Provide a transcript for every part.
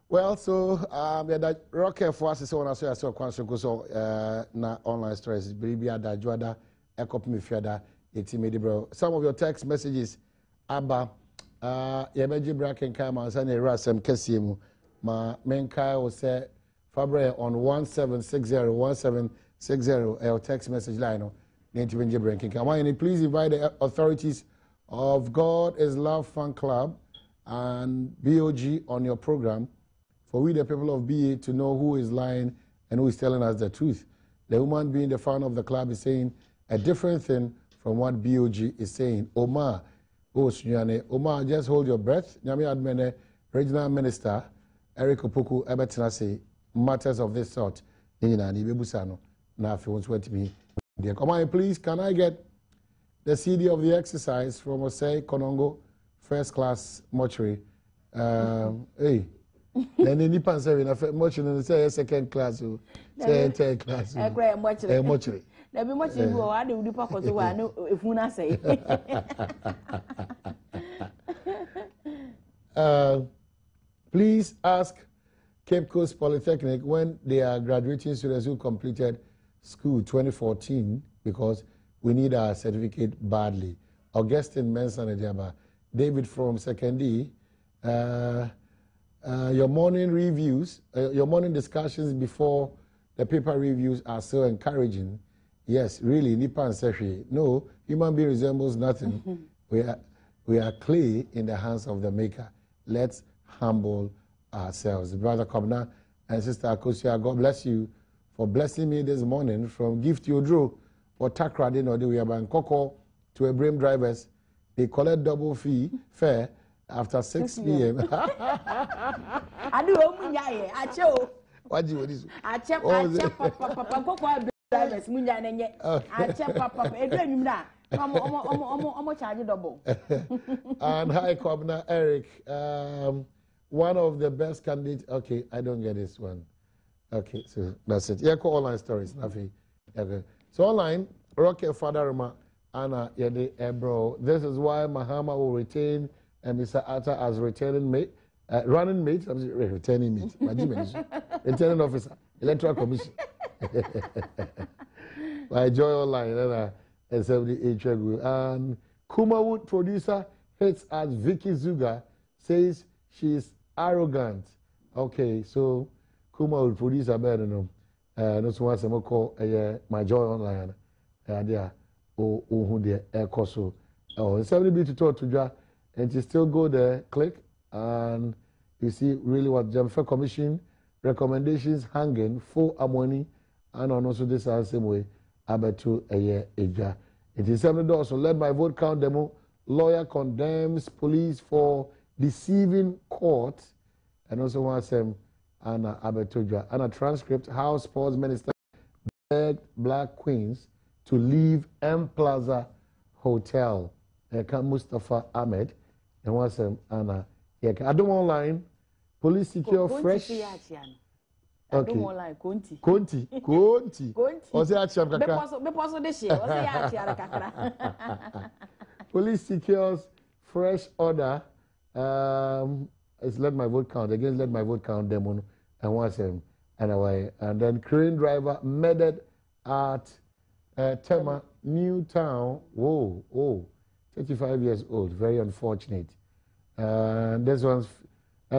Well, so yeah, that rocket for us is on us. So na online stories. Baby, ada juada, ekop me fiada. Eti bro. Some of your text messages, Abba, Yabeji Bracken Kama, and Rasem Kesimu, ma menkai will say Fabre on 1760 our text message line. Native Bracken Kama. Please invite the authorities of God is Love Fan Club and BOG on your program. For we, the people of BA, to know who is lying and who is telling us the truth. The woman being the founder of the club is saying a different thing from what BOG is saying. Omar, Omar, just hold your breath. Nyami Admene, Regional Minister, Eric Opoku, Ebetinase, matters of this sort. Omar, please, can I get the CD of the exercise from Osei Konongo, first class mortuary? Hey. Then any answer in a much in say second class or say third class. I cry much. There be much in go. I do pocket to one if we not say. Please ask Cape Coast Polytechnic when they are graduating students who completed school 2014 because we need our certificate badly. Augustine Mensah Jaba, David from Second D. Your morning reviews, your morning discussions before the paper reviews are so encouraging. Yes, really, Nipa and Seshi. No, human being resembles nothing. We are clay in the hands of the Maker. Let's humble ourselves. Brother Kobna and Sister Akosia, God bless you for blessing me this morning from Gift Yodro for Takrade or the Yaban Koko to a Brim drivers. They collect double fare after 6 p.m. I do omunya I show. What do you do? I check papa drivers munya nenye. I check papa edwanyum na. Omo charge double. And hi Kobna Eric, one of the best candidates. Okay, I don't get this one. Okay, so that's it. Yeah, call online stories. Nothing. Okay. So online, Rocket Father Roma, Anna Yede Ebro. This is why Mahama will retain and Mr. Atta as returning mate, running mate, returning mate, returning officer, electoral commission. By Joy Online, and 78 Tregu. And Kumawood producer hits as Vicky Zuga says she's arrogant. Okay, so Kumawood producer, better know. No one some call my Joy Online. There, who there, Koso. Oh, 70 to talk to Ja. And you still go there, click, and you see really what Jamfa Commission recommendations hanging for money, and also this is the same way about to a year age. It is also let my vote count demo. Lawyer condemns police for deceiving court, and also wants them Anna Abetoja and a transcript. House Sports Minister begged Black Queens to leave M Plaza Hotel. Mustafa Ahmed. And what's Anna? Yeah, I don't online. Police secure fresh. Okay. Conti. Police secures fresh order. It's let my vote count against let my vote count demon and what's anyway. And then crane driver murdered at Tema New Town. Whoa. 35 years old, very unfortunate. This one's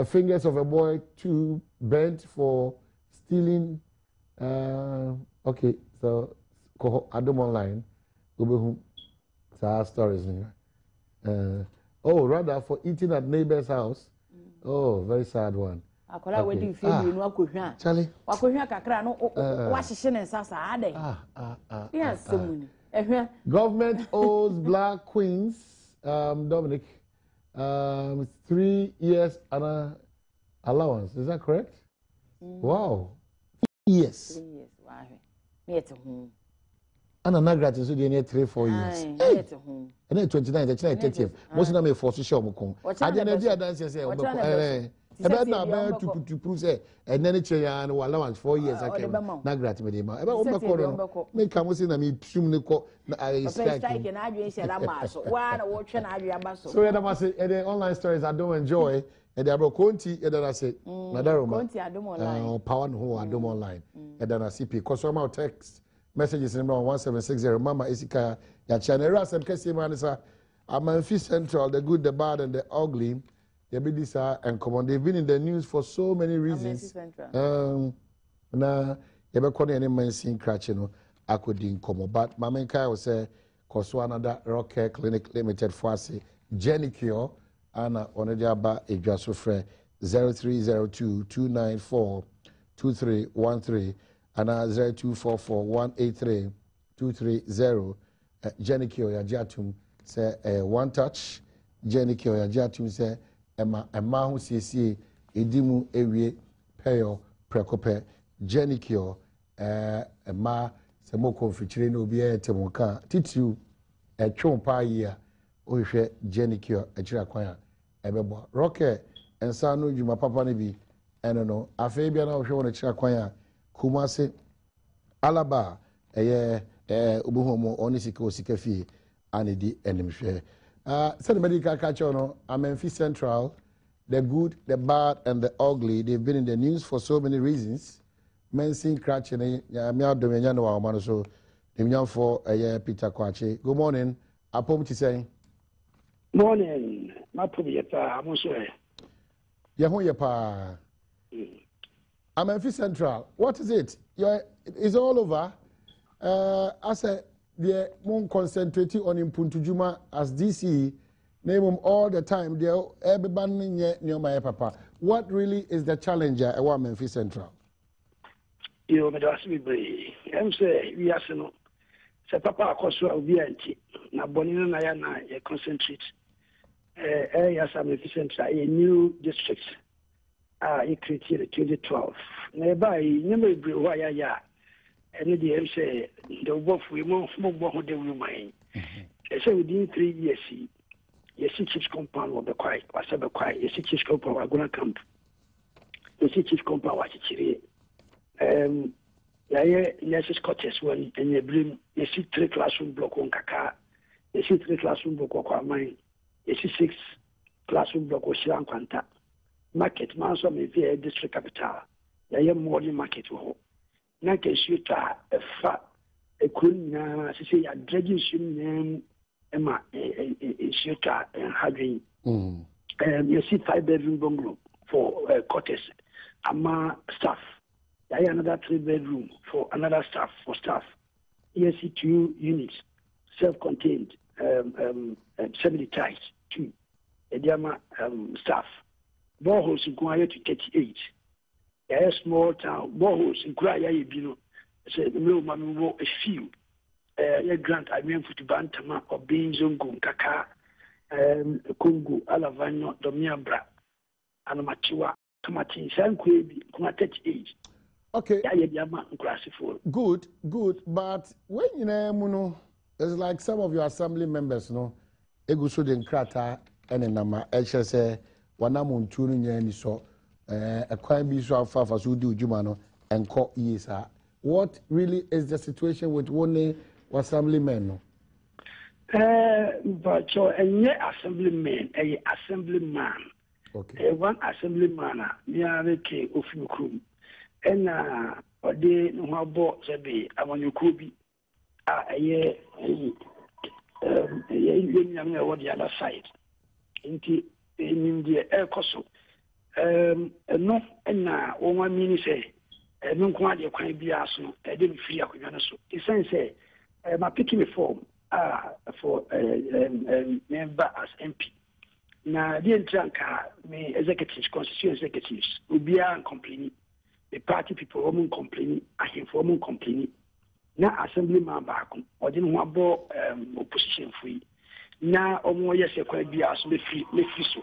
fingers of a boy too bent for stealing. Okay, so Adam online. Stories. Rather for eating at neighbor's house. Oh, very sad one. Okay. Charlie. Yes, Government owes Black Queens, Dominic, 3 years allowance. Is that correct? Wow. Yes. 3 years. Wow. And another gratis, so they need 3-4 years. And then 29, 30. Most of them are forced to show me. I didn't know that say, about now to prove say and then it's and allowance 4 years I can na grant me dem about make come say na me pum ne ko I strike na adwen say that maso wa na wo twe na adwen aba so yeah that must say the online stories I don't enjoy And abro konti edana say nadaroma konti adom online power no adom online edana CP customer text messages number 1760 mama esika ya channel rasem kese man sa Amanfi Central, the good, the bad, and the ugly. Yabidisa and come on. They've been in the news for so many reasons. Na yebe kone any man seen cratch, you know, I could come. But Mama Kai will say, Koso another Rock Care Clinic Limited for us, Jenny Cure, Anna Onediaba, a just free 0302 294 2313 and 0244 183 230 Jenny Cure, Yajatum. Say one touch Jenny Kyo Jatum say Emma who see edimu ewie peyo prekope Jenny Kyo Emma se mo konfitire no bi etemoka titiu twompa yia ohwe Jenny Kyo akira kwan ebebo rocket ensa no djuma papa ne bi eno no afi bia na ohwe won akira kwan Kumasi Alaba obuhomo onisika osika fie Anidi Enimshare. Said the medical catcher, Amanfi Central, the good, the bad, and the ugly. They've been in the news for so many reasons. Men sing cratching, Mia Dominiano, Manoso, the for a Peter Quache. Good morning. Apom to say. Morning. Mapubieta, Mosue. Yahoyapa. Amanfi Central. What is it? It's all over. I said. They're more concentrating on Impuntujuma as DC, name them all the time. They're everybody near my papa. What really is the challenger at Amanfi Central? You may ask me, I'm say, we are no. Say, Papa, of course, will be anti. Now, Bonina Nayana, concentrate. Yes, Amanfi Central, a new district. It created 2012. Nearby, never be why, yeah. And the say the wolf we move more than we mind. So within 3 years, you see chief compound will be quiet, was ever quiet. You see chief compound, we're going to camp. You see chief compound, watch it. Nurses cottages one and you bring, you see 3 classroom block on Kaka, you see 3 classroom block on mine, you see 6 classroom block on Shiran Quanta. Market, Manso may be a district capital. You have more than market. Na ke suta fa ekunna sisi ya dredging swim ema suta hadwin you see 5-bedroom bungalow for quarters ama staff there is another 3-bedroom for another staff for staff you see 2 units self-contained semi-detached 2 ediama staff boreholes inquire to 38 a small town, boreholes in Kraya, you know, said the real man will a few. A grant I mean for to Bantama or beans on Kaka, Kungu, Alavano, Domiabra, and Matua, Kamati, Sanquabi, Kumatet age. Okay. Good, but when you know, it's like some of your assembly members, no, Egusudin Krata, and Nama, HSA, Wanamun Tuning, so. A crime be so far for Sudi Jumano and call Yesa. What really is the situation with one assemblyman? But so a assemblyman, a assemblyman. Okay. One assemblyman, Niareke Ofinkrum. And or they know how bought Zabe, I want you could be a year, young on the other side. In the air coso. No, and now, one means say, no quantity of kind be asked, I didn't feel like so. The sense say, my picking form for member as MP. Now, the entranka may executives, constituent executives, will be complaining. The party people woman complaining, I hear for woman complaining. Now, assemblyman back, or didn't want more opposition free. Now, or more yes, quite be asked, me free so.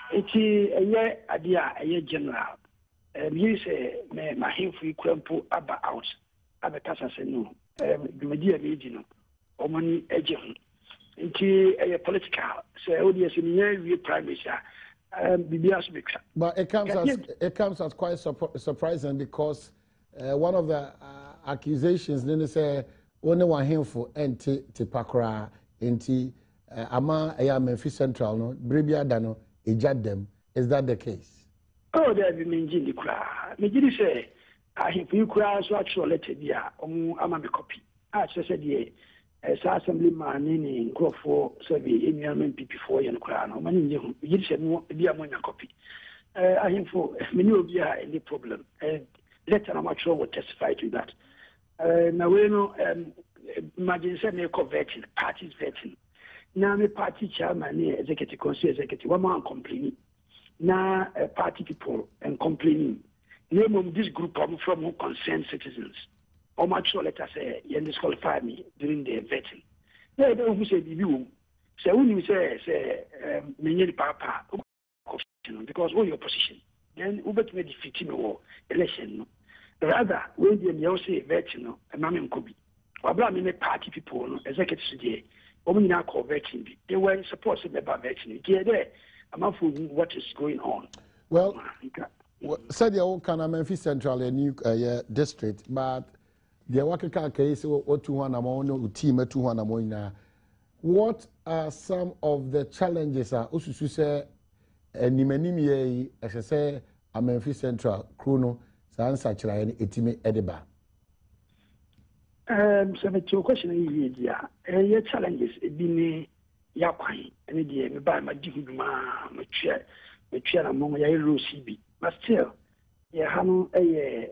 It's a year idea, general. You say, my him free crumple about out. Abba Casa say no. The media region, or money agent. Into a political, so audience in the prime minister. But it comes as quite surprising because one of the accusations then say only one him for anti tipakra anti ama Amanfi Central no Brebia Dano ejad them Is that the case? Oh, there be menji the cry. Menji say, I have you cry so actual letter dia. Ama me copy. I said the assemblyman in Crawford survey in Yemen PP4 and crown. No money you said no be a copy. I have for many of you any problem. Letter I'm sure will testify to that. Now we know imagine say me vetting, parties vetting. Now me party chairman executive council executive one man complaining. Now party people and complaining. Name of this group from who concerned citizens. How much so let us say you disqualify me during the vetting. Yeah, they who say you say when you say me papa because all your position. Then we bet me defeat me election. Rather, when you say vetting, a man could be. Wabla me party people, executives today, women now call vetting. They were supported by vetting. There, I'm not for what is going on. Well, said you can Memphis Central a new district, but the Wakaka case or 200 team at 200. What are some of the challenges? Also, say, and Nimenimi, as I say, a Memphis Central, Chrono, Sansachra, and Etime Ediba. So, the question is, your challenges, it be Yakwai, and the by my Digma, my chair among your CB. But still, you have a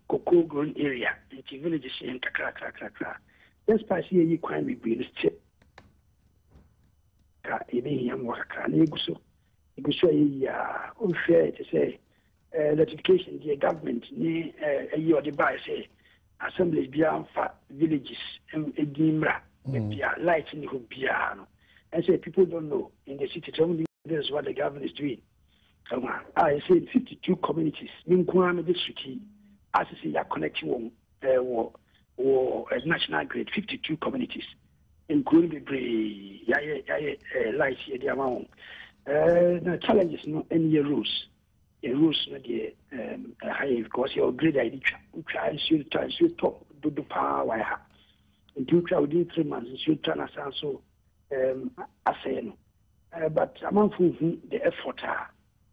cocoa grown area, the villages in Kakra. Despite you crime be the chip. Young worker, and you go so unfair to say notification the government near a year device assembly beyond villages and Dimra, light in the Hubiano. And say people don't know in the city, this is what the government is doing. I said 52 communities. In Kwame district, as I say, are connecting or national grid. 52 communities, including the lights here. The amount. The challenges no any rules. The rules no the high because your grid ID try to top do power. And you try within 3 months. You turn us also assign. But among the effort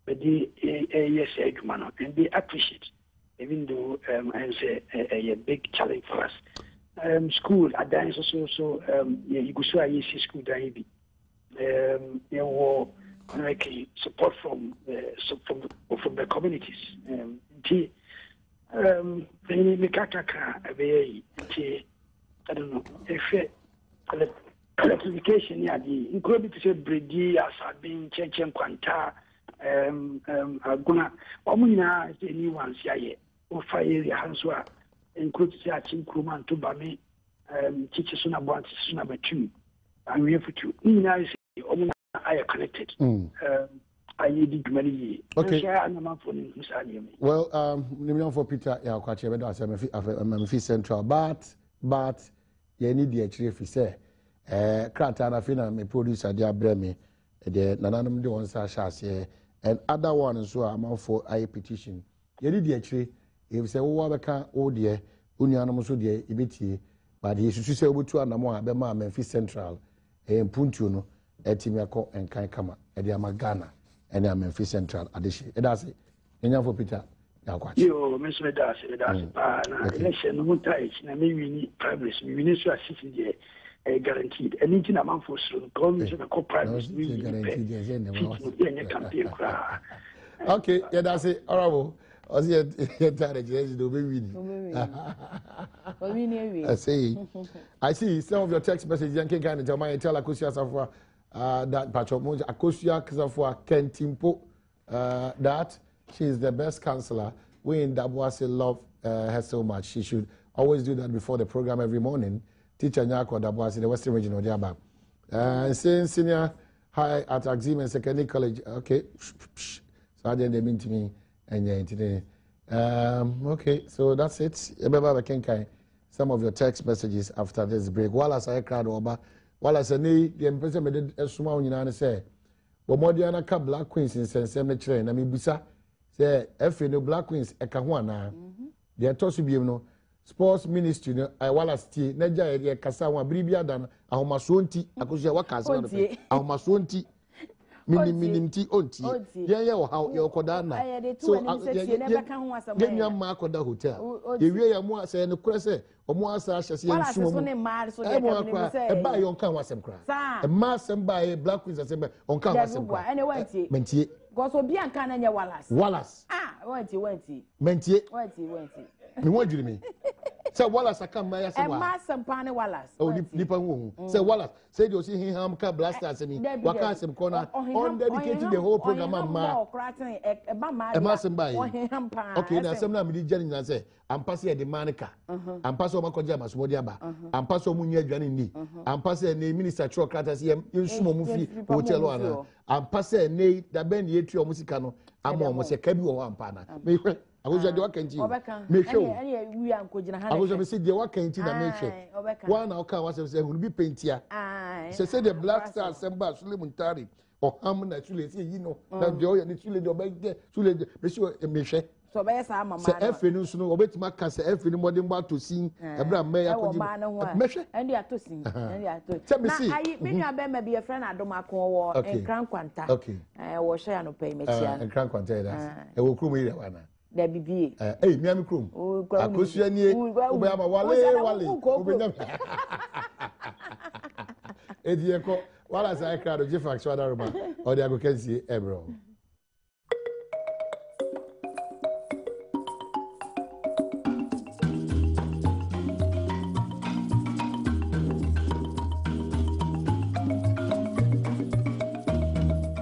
but the yes, and they appreciate, even though I say a big challenge for us. School at dance also you go so school diaby. There were support from the communities. I don't know if electrification including to say Brady as being Chechen Quanta. Guna Omina is the new ones here, or fire area Hanswa, includes Yachin Kruman to Bami, teachers on about number 2, and we have to. Nina is Omina are connected. I need many. Okay. Well, for Peter, Memphis Central, but you need the actually if you say, Kratana Fina, my producer, dear Bremy, the Nanam de Onsa and other ones so I'm for a petition. You did actually, if you say, oh, I can't, oh dear, Unianum so dear, Ibiti, but he should say, to Anamo, Bema, Memphis Central, and Puntuno, Etimiako, and Kaikama, and the Amagana, and the Memphis Central addition. And that's it. And for Peter, you, Miss Medas, election, one time, and maybe we need primaries, we need to assist there. Guaranteed. Anything amount for soon. Government and corporate campaign. Okay, yeah, that's it. All right, I see some of your text messages. You can tell my tell Akosia Safwa that Patrick Monja Akosia Safwa Kentimpo that she is the best counselor. We in Dabuase love her so much. She should always do that before the program every morning. Teacher Nyako Dabuasi, the Western Region of Diaba. Saying senior high at Axim and Secondary College. Okay. So I didn't mean to me and today. Okay, so that's it. Some of your text messages after this break. While I say crowd over, while I say the person made a small and say, but more than a couple Black Queens in San train. I mean, Bisa say, if you know Black Queens, a Kawana, they are tossed to be no. Sports ministry no wala stie na gya ye kasa wa bribia da no ahomasonti akosia wa kasa no ahomasonti minimti onti yen ye wo ha ye okoda na so ye nwa ma akoda hotel ye wie ya mo ase ne kure se omo asa ahyese ye nsumo so ne ma so de ka se e ba ye onka wasem kra e ma asem ba ye black queen asem onka wasem kra ene wantie mentie because obi anka na nye Wallace wantie mentie wantie me wondiri me say Wallace aka ma ya se wa e ma sampa ne Wallace o nipa hu say Wallace say they say he ham ka blasters me waka asem corner on dedicated the whole program ma e ma asem ba ye okay na asem na me di jani na say ampase e de manika ampase o makoja masomodi aba ampase o munye adwane ni ampase ne minister chokrata se yensumo mu fi hotel ana ampase ne da ben ye tu o musika no ama o mo se ka bi wo ampa na me hwe agoja de wakanti me hwe ene wi ankogina ha agoja me se de wakanti na me hwe wa na o ka wa se hunu bi pentia se the black star assemble Suleiman Tari o ham na Sule se yi no na de o ya ni Sule de o be Sule de me se me hwe so be sa mama se efe no so no obetima ka se efe no modern ba to sin ebra me ya koji mehwe endi atosin na ayi me nua be ma be your friend Adomako wo Nkran Kwanta wo hwe ya no pay mechia Nkran Kwanta da e wo krum ire wana da bibie miami krum akosua nie obe ama wale obenya edie ko wala sai krado jifax wada roma odi agokensi ebro